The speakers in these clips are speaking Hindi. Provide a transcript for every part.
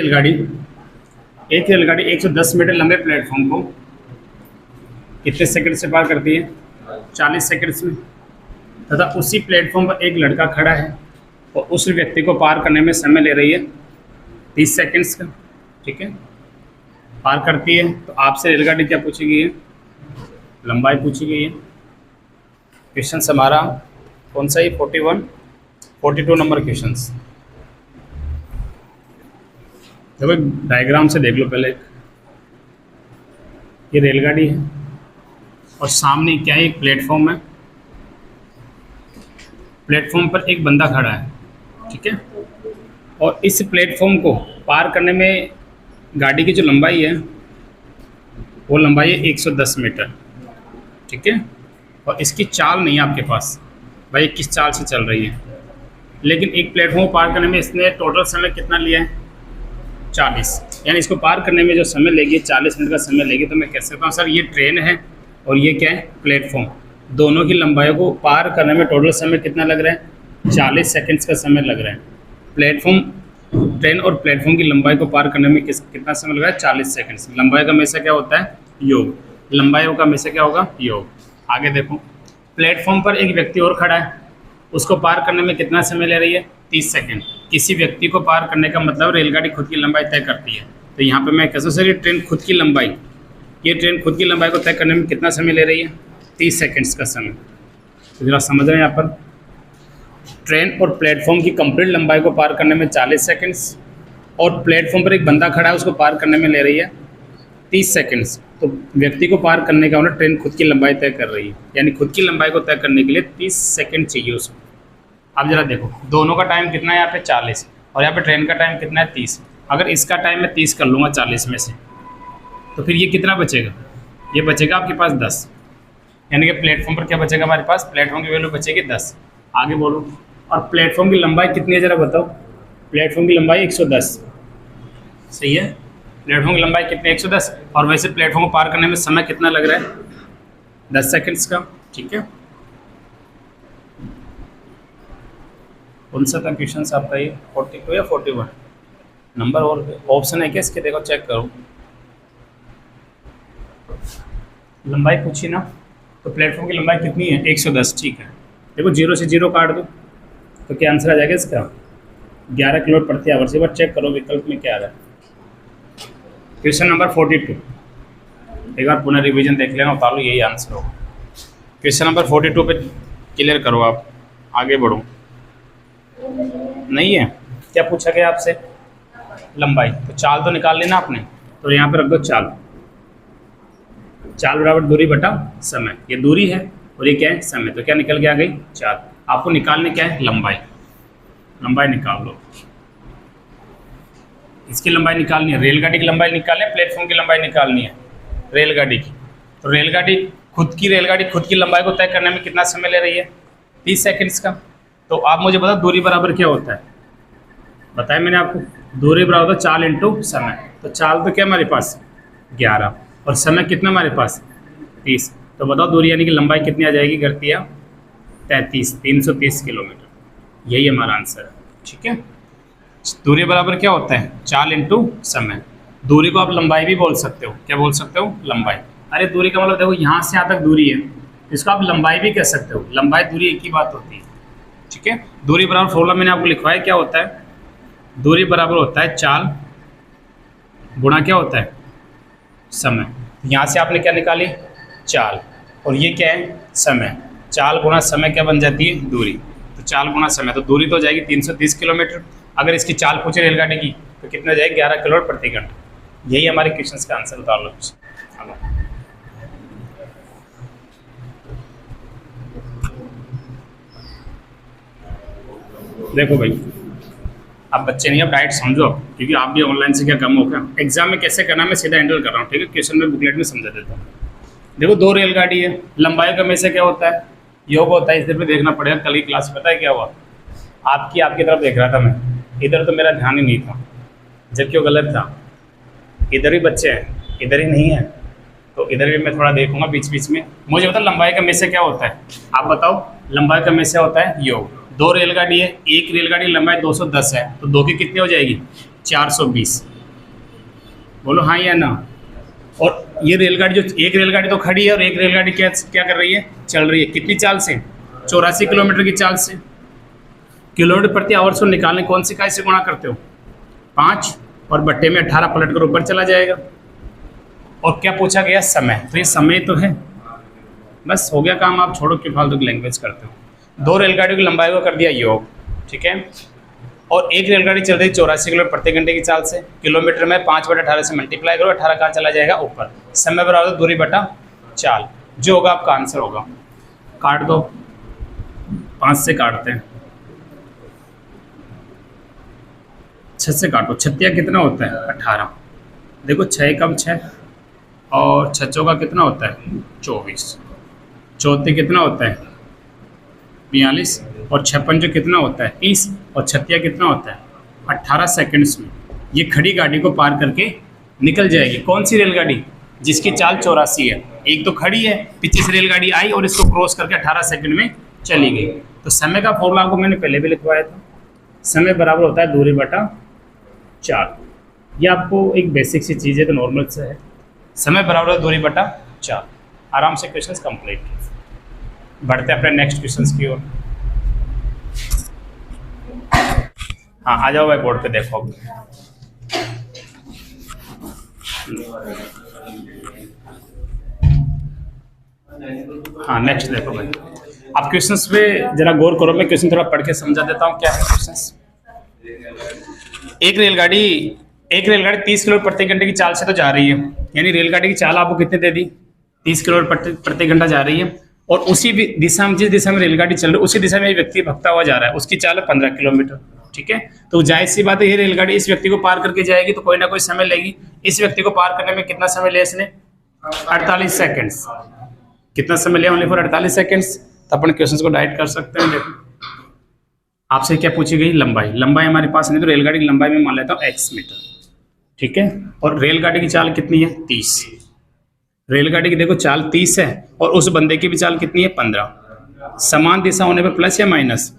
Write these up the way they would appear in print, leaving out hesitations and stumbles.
रेलगाड़ी एक रेलगाड़ी 110 मीटर लंबे प्लेटफॉर्म को कितने सेकंड से पार करती है? 40 सेकंड्स में। तथा उसी प्लेटफॉर्म पर एक लड़का खड़ा है और उस व्यक्ति को पार करने में समय ले रही है 30 सेकंड्स का। ठीक है, पार करती है तो आपसे रेलगाड़ी क्या पूछी गई है? लंबाई पूछी गई है। क्वेश्चन हमारा कौन सा है? 41 42 नंबर क्वेश्चन। देखो डायग्राम से देख लो पहले। ये रेलगाड़ी है और सामने क्या है? एक प्लेटफॉर्म है। प्लेटफॉर्म पर एक बंदा खड़ा है। ठीक है, और इस प्लेटफॉर्म को पार करने में गाड़ी की जो लंबाई है वो लंबाई है 110 मीटर। ठीक है, और इसकी चाल नहीं है आपके पास भाई किस चाल से चल रही है, लेकिन एक प्लेटफॉर्म पार करने में इसने टोटल समय कितना लिया है? 40। यानी इसको पार करने में जो समय लेगी 40 मिनट का समय लेगी। तो मैं कह सकता हूँ सर ये ट्रेन है और ये क्या है? प्लेटफॉर्म। दोनों की लंबाई को पार करने में टोटल समय कितना लग रहा है? 40 सेकंड्स का समय लग रहा है। प्लेटफॉर्म, ट्रेन और प्लेटफॉर्म की लंबाई को पार करने में कितना समय लग रहा है? 40 सेकंड्स। लंबाई का हमेशा क्या होता है? योग। लंबाई का हमेशा क्या होगा? योग। आगे देखो, प्लेटफॉर्म पर एक व्यक्ति और खड़ा है, उसको पार करने में कितना समय ले रही है? 30 सेकंड। किसी व्यक्ति को पार करने का मतलब रेलगाड़ी खुद की लंबाई तय करती है। तो यहाँ पे मैं कह सकता हूँ सर ये ट्रेन खुद की लंबाई, ये ट्रेन खुद की लंबाई को तय करने में कितना समय ले रही है? 30 सेकंड्स का समय। तो जरा समझ रहे हैं यहाँ पर, ट्रेन और प्लेटफॉर्म की कंप्लीट लंबाई को पार करने में 40 सेकंड्स और प्लेटफॉर्म पर एक बंदा खड़ा है उसको पार करने में ले रही है 30 सेकंड्स। तो व्यक्ति को पार करने का मतलब ट्रेन खुद की लंबाई तय कर रही है, यानी खुद की लंबाई को तय करने के लिए 30 सेकंड चाहिए उसको। अब जरा देखो दोनों का टाइम कितना है यहाँ पे? 40 और यहाँ पे ट्रेन का टाइम कितना है? 30। अगर इसका टाइम मैं 30 कर लूँगा 40 में से तो फिर ये कितना बचेगा? ये बचेगा आपके पास 10। यानी कि प्लेटफॉर्म पर क्या बचेगा हमारे पास? प्लेटफॉर्म की वैल्यू बचेगी 10। आगे बोलो, और प्लेटफॉर्म की लंबाई कितनी है ज़रा बताओ? प्लेटफॉर्म की लंबाई 110। सही है, प्लेटफॉर्म की लंबाई कितनी? 110। और वैसे प्लेटफॉर्म को पार करने में समय कितना लग रहा है? 10 सेकंड्स का। ठीक है, कौन सा था क्वेश्चन आपका ये? 42 या 41 नंबर? और ऑप्शन है क्या इसके? देखो चेक करो, लंबाई पूछी ना, तो प्लेटफॉर्म की लंबाई कितनी है? 110। ठीक है, देखो 0 से 0 काट दो तो क्या आंसर आ जाएगा इसका? 11 किलोमीटर प्रति आवर से। बार चेक करो विकल्प में क्या आ रहा है। क्वेश्चन नंबर 42 एक बार पुनः रिवीजन देख लेना, उतार लो, यही आंसर होगा। क्वेश्चन नंबर 42 पे क्लियर करो, आप आगे बढ़ो। नहीं है? क्या पूछा गया आपसे? लंबाई। तो चाल तो निकाल लेना आपने, तो यहाँ पे रख दो चाल। चाल बराबर दूरी बटा समय। ये दूरी है और ये क्या है? समय। तो क्या निकल के आ गई? चाल। आपको निकालने क्या है? लंबाई। लंबाई निकाल लो। इसकी लंबाई निकालनी है, रेलगाड़ी की लंबाई निकालनी है, प्लेटफॉर्म की लंबाई निकालनी है रेलगाड़ी की। तो रेलगाड़ी खुद की लंबाई को तय करने में कितना समय ले रही है? 30 सेकंड्स का। तो आप मुझे बताओ दूरी बराबर क्या होता है? बताया मैंने आपको, दूरी बराबर होता है चाल इंटू समय। तो चाल तो क्या हमारे पास? 11 और समय कितना हमारे पास? 30। तो बताओ दूरी यानी कि लंबाई कितनी आ जाएगी? करती है 33, 330 किलोमीटर। यही हमारा आंसर है। ठीक है, दूरी बराबर क्या होता है? चाल इंटू समय। दूरी को आप लंबाई भी बोल सकते हो। क्या बोल सकते हो? लंबाई। अरे दूरी का मतलब देखो यहाँ से यहाँ तक दूरी है, इसको आप लंबाई भी कह सकते हो। लंबाई दूरी एक ही बात होती है। ठीक है, दूरी बराबर फॉर्मूला मैंने आपको लिखवाया, क्या होता है? दूरी बराबर होता है चाल गुणा क्या होता है? समय। यहाँ से आपने क्या निकाली? चाल, और ये क्या है? समय। चाल गुणा समय क्या बन जाती है? दूरी। तो चाल गुणा समय, तो दूरी तो हो जाएगी 330 किलोमीटर। अगर इसकी चाल पूछे रेलगाड़ी की तो कितना जाएगी? 11 किलोमीटर प्रति घंटा। यही हमारे क्वेश्चन का आंसर उतार लो। देखो भाई, आप बच्चे नहीं, आप डायरेक्ट समझो, क्योंकि आप भी ऑनलाइन से क्या कम हो क्या। एग्जाम में कैसे करना मैं सीधा हैंडल कर रहा हूँ। ठीक है, क्वेश्चन में बुकलेट में समझा देता हूँ। देखो दो रेलगाड़ी है, लंबाई का हमेशा क्या होता है? योग होता है। इस पे देखना पड़ेगा, कल की क्लास में पता है क्या हुआ? आपकी तरफ देख रहा था मैं, इधर तो मेरा ध्यान ही नहीं था, जबकि वो गलत था। इधर ही बच्चे हैं, इधर ही नहीं है, तो इधर भी मैं थोड़ा देखूंगा बीच बीच में। मुझे बताओ लंबाई का हमेशा क्या होता है? आप बताओ, लंबाई का हमेशा होता है योग। दो रेलगाड़ी है, एक रेलगाड़ी की लंबाई 210 है, तो दो की कितनी हो जाएगी? 420। बोलो हाँ या ना। और ये रेलगाड़ी जो एक रेलगाड़ी तो खड़ी है और एक रेलगाड़ी क्या क्या कर रही है, चल रही है। कितनी चाल से? 84 किलोमीटर की चाल से। किलोमीटर प्रति आवर से निकालने कौन सी इकाई से गुणा करते हो? 5 और बट्टे में 18 पलट कर ऊपर चला जाएगा। और क्या पूछा गया? समय। तो ये समय तो है, बस हो गया काम। आप छोड़ो क्यों फालतू की लैंग्वेज करते हो। 2 रेलगाड़ियों की लंबाई को कर दिया योग, ठीक है। और एक रेलगाड़ी चल रही 84 किलोमीटर प्रति घंटे की चाल से। किलोमीटर में 5/18 से मल्टीप्लाई करो, 18 कहाँ चला जाएगा? ऊपर। समय बराबर दूरी बटा चाल, जो होगा आपका आंसर होगा। काट दो, 5 से काटते हैं, 6 से काटो। 6 कितना होता है? 18। देखो 6 कम 6 और 6 का कितना होता है? 24। 34 कितना होता है? 42। और 56 कितना होता है? 30। और 36 कितना होता है? 18 सेकंड्स में ये खड़ी गाड़ी को पार करके निकल जाएगी। कौन सी रेलगाड़ी? जिसकी चाल 84 है। एक तो खड़ी है, पीछे से रेलगाड़ी आई और इसको क्रॉस करके 18 सेकंड में चली गई। तो समय का फॉर्मूला आपको मैंने पहले भी लिखवाया था। समय बराबर होता है दूरी बटा चाल। ये आपको एक बेसिक सी चीज़ है, तो नॉर्मल से है। समय बराबर है दूरी बटा चाल। आराम से क्वेश्चंस कंप्लीट। बढ़ते अपने नेक्स्ट क्वेश्चंस की ओर। हाँ आ जाओ भाई, बोर्ड पे देखो। हाँ नेक्स्ट देखो भाई। आप क्वेश्चंस पे जरा गौर करो, मैं क्वेश्चन थोड़ा पढ़ के समझा देता हूँ क्या है क्वेश्चंस। एक रेलगाड़ी 30 किलोमीटर प्रति घंटे की चाल से तो जा रही है, यानी रेलगाड़ी की चाल आपको कितने दे दी? 30 किलोमीटर प्रति घंटा जा रही है। और उसी दिशा में, जिस दिशा में रेलगाड़ी चल रही है उसी दिशा में एक व्यक्ति भगता हुआ जा रहा है। उसकी चाल है 15 किलोमीटर, ठीक है। तो जाहिर सी बात है ये रेलगाड़ी इस व्यक्ति को पार करके जाएगी तो कोई ना कोई समय लेगी। इस व्यक्ति को पार करने में कितना समय लिया इसने? 48 सेकेंड्स। कितना समय लिया? Only for 48 seconds. तो अपन क्वेश्चन को डाइट कर सकते हैं। देखो आपसे क्या पूछी गई? लंबाई। लंबाई हमारे पास नहीं, तो रेलगाड़ी की लंबाई में मान लेता हूँ x मीटर, ठीक है। और रेलगाड़ी की चाल कितनी है? 30। रेलगाड़ी की देखो चाल 30 है और उस बंदे की भी चाल कितनी है? 15। समान दिशा होने पर प्लस या माइनस?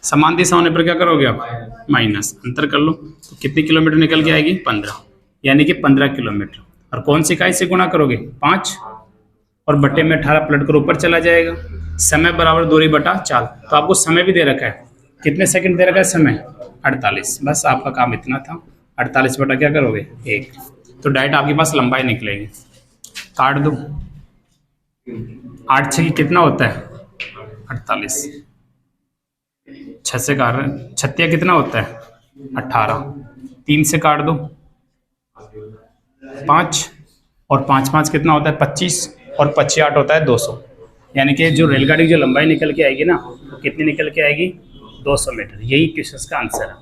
समान दिशा होने पर क्या करोगे आप? माइनस। अंतर कर लो तो कितनी किलोमीटर निकल के आएगी? 15, यानी कि 15 किलोमीटर। और कौन सी इकाई से गुणा करोगे? 5 और बट्टे में 18 पलट कर ऊपर चला जाएगा। समय बराबर दूरी बटा चाल। तो आपको समय भी दे रखा है, कितने सेकंड दे रखा है? समय 48। बस आपका काम इतना था। 48 बटा क्या करोगे? 1। तो डायरेक्ट आपके पास लंबाई निकलेगी। काट दो। 8 6 कितना होता है? 48। 6 से काट रहे हैं। 36 कितना होता है? 18। 3 से काट दो 5 और 5 5 कितना होता है? 25 और 25 8 होता है 200। यानी कि जो रेलगाड़ी की जो लंबाई निकल के आएगी ना, वो कितनी निकल के आएगी? 200 मीटर। यही क्वेश्चन का आंसर है।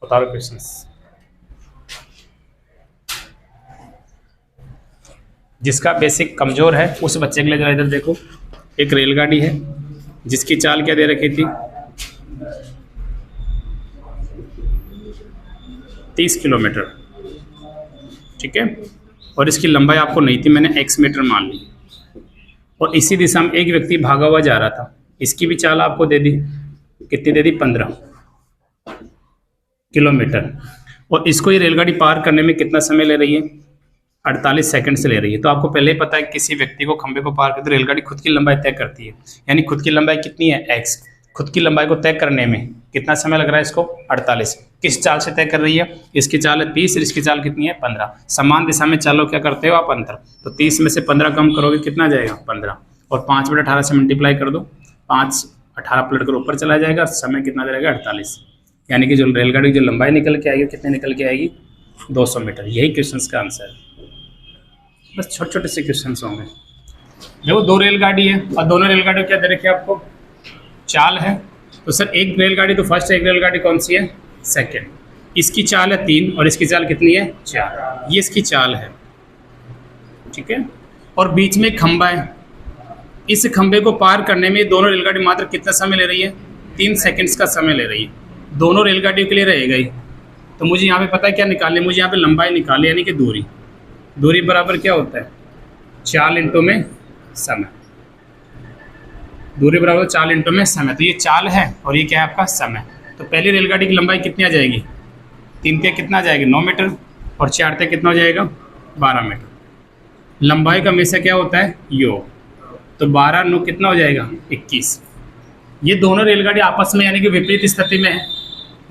बताओ क्वेश्चन। जिसका बेसिक कमजोर है उस बच्चे के लिए जरा इधर देखो। एक रेलगाड़ी है जिसकी चाल क्या दे रखी थी? 30 किलोमीटर, ठीक है। और इसकी लंबाई आपको नहीं थी, मैंने x मीटर मान ली। और इसी दिशा में एक व्यक्ति भागा हुआ जा रहा था, इसकी भी चाल आपको दे दी। कितनी दे दी? 15 किलोमीटर। और इसको ये रेलगाड़ी पार करने में कितना समय ले रही है? 48 सेकंड से ले रही है। तो आपको पहले ही पता है किसी व्यक्ति को खंबे को पार करते रेलगाड़ी खुद की लंबाई तय करती है। यानी खुद की लंबाई कितनी है? x। खुद की लंबाई को तय करने में कितना समय लग रहा है इसको? 48। किस चाल से तय कर रही है? इसकी चाल है 30 और इसकी चाल कितनी है? 15। समान दिशा में चालों क्या करते हो आप? अंतर। तो 30 में से 15 कम करोगे कितना जाएगा? 15। और 5/18 से मल्टीप्लाई कर दो। 5 18 पलट कर ऊपर चला जाएगा। समय कितना रहेगा? 48। यानी कि जो रेलगाड़ी की जो लंबाई निकल के आएगी कितने निकल के आएगी? 200 मीटर। यही क्वेश्चन का आंसर है। बस छोटे छोटे से क्वेश्चन होंगे। देखो 2 रेलगाड़ी है और दोनों रेलगाड़ी क्या दे रखी है आपको? चाल है। तो सर एक रेलगाड़ी तो फर्स्ट है, एक रेलगाड़ी कौन सी है? सेकंड। इसकी चाल है 3 और इसकी चाल कितनी है? 4। ये इसकी चाल है, ठीक है। और बीच में खंबा है। इस खंबे को पार करने में दोनों रेलगाड़ी मात्र कितना समय ले रही है? 3 सेकंड्स का समय ले रही है। दोनों रेलगाड़ियों के लिए रहेगा ही। तो मुझे यहाँ पे पता है क्या निकालनी? मुझे यहाँ पे लंबाई निकाली, यानी कि दूरी। दूरी बराबर क्या होता है? चाल इंटू में समय। दूरी बराबर चाल इंटू में समय। तो ये चाल है और ये क्या है आपका? समय। तो पहली रेलगाड़ी की लंबाई कितनी आ जाएगी? 3 कितना आ जाएगी? 9 मीटर। और 4 कितना हो जाएगा? 12 मीटर। लंबाई का हमेशा क्या होता है? योग। तो 12 9 कितना हो जाएगा? 21। ये दोनों रेलगाड़ी आपस में यानी कि विपरीत स्थिति में है।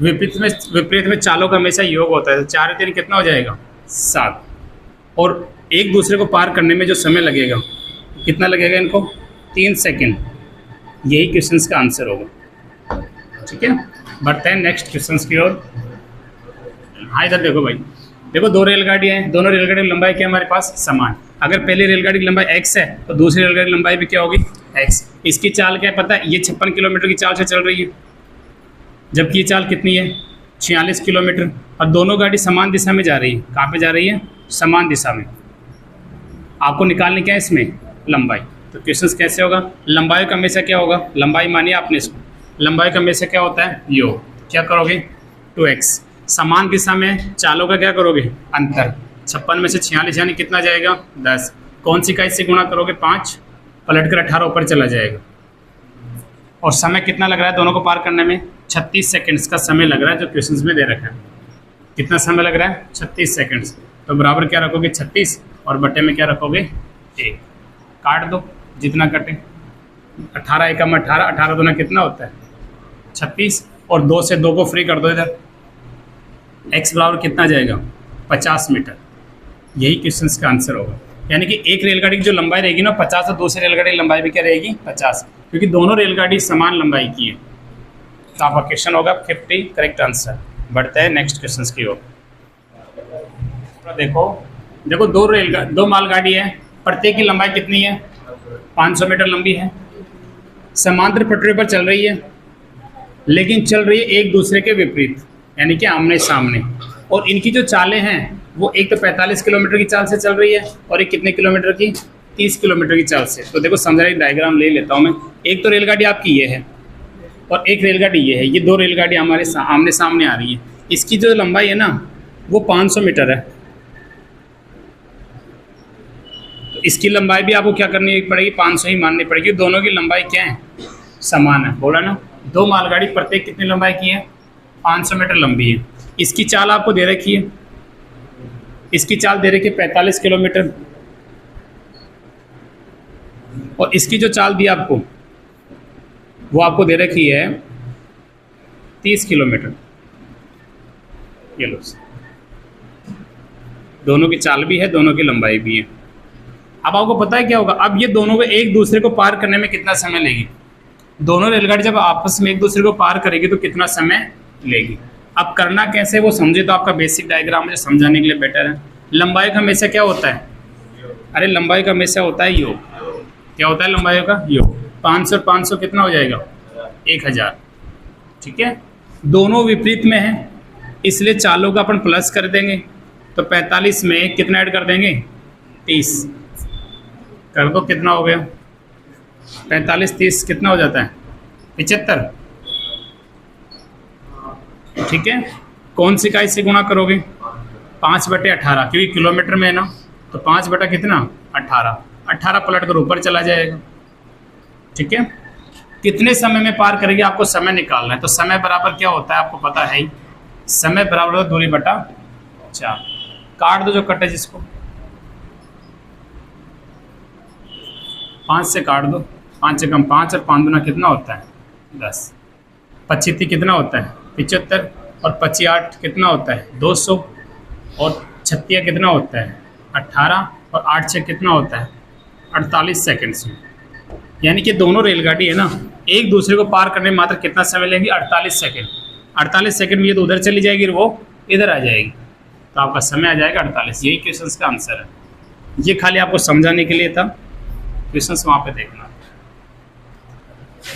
विपरीत में चालों का हमेशा योग होता है। तो 4 3 कितना हो जाएगा? 7। और एक दूसरे को पार करने में जो समय लगेगा कितना लगेगा इनको? 3 सेकंड। यही क्वेश्चंस का आंसर होगा। ठीक है, बढ़ते हैं नेक्स्ट क्वेश्चंस की ओर। हाँ इधर देखो भाई, देखो दो रेलगाड़ियाँ हैं, दोनों रेलगाड़ी की लंबाई क्या है हमारे पास? समान। अगर पहली रेलगाड़ी की लंबाई x है तो दूसरी रेलगाड़ी की लंबाई भी क्या होगी? x। इसकी चाल क्या है पता है? ये 56 किलोमीटर की चाल से चल रही है, जबकि ये चाल कितनी है? 46 किलोमीटर। और दोनों गाड़ी समान दिशा में जा रही है। कहाँ पे जा रही है? समान दिशा में। आपको निकालने क्या है इसमें? लंबाई। तो क्वेश्चन कैसे होगा? लंबाई का हमेशा क्या होगा? लंबाई मानिए आपने इसको, लंबाई का हमेशा क्या होता है? योग। क्या करोगे? 2x। समान दिशा में चालों का क्या करोगे? अंतर। 56 में से 46 यानी कितना जाएगा? 10। कौन सी का इससे गुणा करोगे? 5। पलट कर 18 ऊपर चला जाएगा। और समय कितना लग रहा है दोनों को पार करने में? 36 सेकंड्स का समय लग रहा है, जो क्वेश्चंस में दे रखा है। कितना समय लग रहा है? 36 सेकंड्स। तो बराबर क्या रखोगे? 36 और बटे में क्या रखोगे? 1। काट दो जितना कटे। 18 एकम 18, 18 दूना कितना होता है? 36। और 2 से 2 को फ्री कर दो इधर। x बराबर कितना जाएगा? 50 मीटर। यही क्वेश्चंस का आंसर होगा। यानी कि एक रेलगाड़ी की जो लंबाई रहेगी ना 50, और दूसरी रेलगाड़ी की लंबाई भी क्या रहेगी? 50, क्योंकि दोनों रेलगाड़ी समान लंबाई की है। तो आपका क्वेश्चन होगा 50 करेक्ट आंसर। बढ़ते हैं नेक्स्ट क्वेश्चन की ओर। देखो दो मालगाड़ी है, प्रत्येक की लंबाई कितनी है? 500 मीटर लंबी है। समांतर पटरी पर चल रही है, लेकिन चल रही है एक दूसरे के विपरीत, यानी कि आमने सामने। और इनकी जो चालें हैं वो एक तो 45 किलोमीटर की चाल से चल रही है, और एक कितने किलोमीटर की? 30 किलोमीटर की चाल से। तो देखो समझा, एक डायग्राम ले लेता हूँ मैं। एक तो रेलगाड़ी आपकी ये है और एक रेलगाड़ी ये है। ये दो रेलगाड़ी हमारे आमने सामने आ रही है। इसकी जो लंबाई है ना वो 500 मीटर है। तो इसकी लंबाई भी आपको क्या करनी पड़ेगी? 500 ही माननी पड़ेगी। दोनों की लंबाई क्या है? समान है। बोला ना, दो मालगाड़ी प्रत्येक कितनी लंबाई की है? 500 मीटर लंबी है। इसकी चाल आपको दे रखी है, इसकी चाल दे रखी है 45 किलोमीटर, और इसकी जो चाल दी आपको वो आपको दे रखी है 30 किलोमीटर। ये लो, दोनों की चाल भी है, दोनों की लंबाई भी है। अब आपको पता है क्या होगा? अब ये दोनों को एक दूसरे को पार करने में कितना समय लेगी? दोनों रेलगाड़ी जब आपस में एक दूसरे को पार करेगी तो कितना समय लेगी? अब करना कैसे वो समझे तो आपका बेसिक डायग्राम मुझे समझाने के लिए बेटर है। लंबाई का हमेशा क्या होता है? अरे लंबाई का हमेशा होता है योग। क्या होता है लंबाई का? योग। 500 और 500 कितना हो जाएगा? 1000। ठीक है, दोनों विपरीत में है, इसलिए चालों का अपन प्लस कर देंगे। तो 45 में कितना ऐड कर देंगे? 30 कर दो। कितना हो गया? 45 30 कितना हो जाता है? 75। ठीक है, कौन सी इकाई से गुणा करोगे? 5/18, क्योंकि किलोमीटर में है ना। तो 5 बटा कितना? 18। 18 पलट कर ऊपर चला जाएगा। ठीक है, कितने समय में पार करेगी आपको समय निकालना है। तो समय बराबर क्या होता है आपको पता है ही, समय बराबर होता है दूरी बटा 4। काट दो जो कटे जिसको, 5 से काट दो। 5 से कम 5 और 5 दूना कितना होता है? 10। 25 कितना होता है? 75। और 25 कितना होता है? 200। और 36 कितना होता है? 18। और 8 6 कितना होता है? 48 सेकंड्स में। यानी कि दोनों रेलगाड़ी है ना एक दूसरे को पार करने में मात्र कितना समय लेंगी? 48 सेकंड। 48 सेकंड में ये तो उधर चली जाएगी और वो इधर आ जाएगी, तो आपका समय आ जाएगा 48। यही क्वेश्चन का आंसर है। ये खाली आपको समझाने के लिए था, क्वेश्चन वहाँ पे देखना।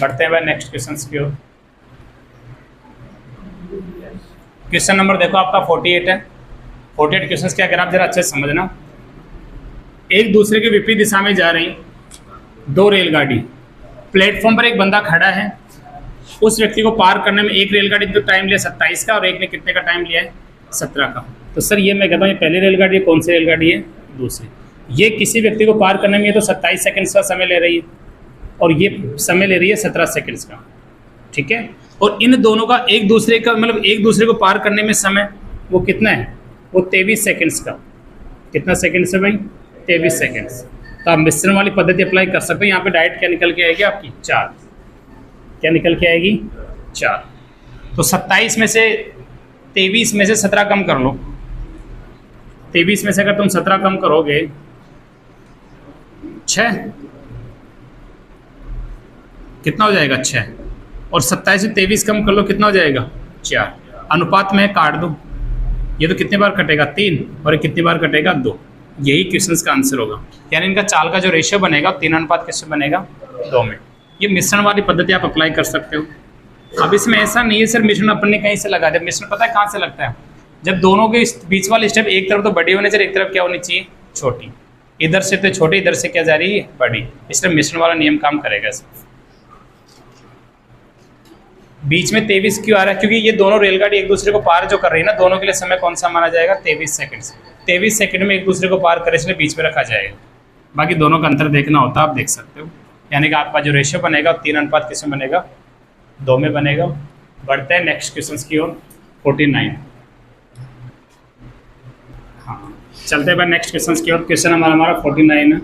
बढ़ते हैं भाई नेक्स्ट क्वेश्चन की ओर। क्वेश्चन नंबर देखो आपका 48 है। 48 क्वेश्चन क्या अगर आप जरा अच्छे से समझना। एक दूसरे के विपरीत दिशा में जा रही दो रेलगाड़ी, प्लेटफॉर्म पर एक बंदा खड़ा है। उस व्यक्ति को पार करने में एक रेलगाड़ी तो टाइम लिया 27 का, और एक ने कितने का टाइम लिया है? 17 का। तो सर ये मैं कहता हूँ ये पहली रेलगाड़ी है, कौन सी रेलगाड़ी है? दूसरी। ये किसी व्यक्ति को पार करने में ये तो 27 सेकंड्स का समय ले रही है, और ये समय ले रही है 17 सेकंड्स का। ठीक है, और इन दोनों का एक दूसरे का मतलब एक दूसरे को पार करने में समय वो कितना है? वो 23 सेकंड्स का। कितना सेकंड से भाई? 23 सेकंड। तो आप मिश्रण वाली पद्धति अप्लाई कर सकते हो। यहाँ पे डायरेक्ट क्या निकल के आएगी आपकी? 4। क्या निकल के आएगी? 4। तो 27 में से 23 में से 17 कम कर लो। 23 में से अगर तुम 17 कम करोगे 6, कितना हो जाएगा? 6। और 27 से 23 कम कर लो, कितना हो जाएगा? 4। अनुपात में काट दो, ये तो कितने बार कटेगा? 3। और ये कितनी बार कटेगा? 2। यही क्वेश्चंस का आंसर होगा। यानी इनका चाल का जो रेशियो बनेगा 3 अनुपात किससे बनेगा? 2 में। ये मिश्रण वाली पद्धति आप अप्लाई कर सकते हो। अब इसमें ऐसा नहीं है सिर्फ मिश्रण अपने कहीं से लगा दे। मिश्रण पता है कहाँ से लगता है? जब दोनों के बीच वाली स्टेप एक तरफ तो बड़ी होनी चाहिए, एक तरफ क्या होनी चाहिए? छोटी। इधर से तो छोटी, इधर से क्या जा रही है? बड़ी। इसलिए मिश्रण वाला नियम काम करेगा इसमें। बीच में 23 क्यों आ रहा है? क्योंकि ये दोनों रेलगाड़ी एक दूसरे को पार जो कर रही है ना, दोनों के लिए समय कौन सा माना जाएगा? 23 सेकंड से। 23 सेकंड में एक दूसरे को पार करे, इसलिए बीच में रखा जाएगा। बाकी दोनों का अंतर देखना होता है, आप देख सकते हो। यानी कि आपका जो रेशियो बनेगा 3 अनुपात किसमें बनेगा? 2 में बनेगा। बढ़ते हैं नेक्स्ट क्वेश्चन की ओर। 49। हाँ, चलते हैं नेक्स्ट क्वेश्चन की ओर। क्वेश्चन हमारा 49 है।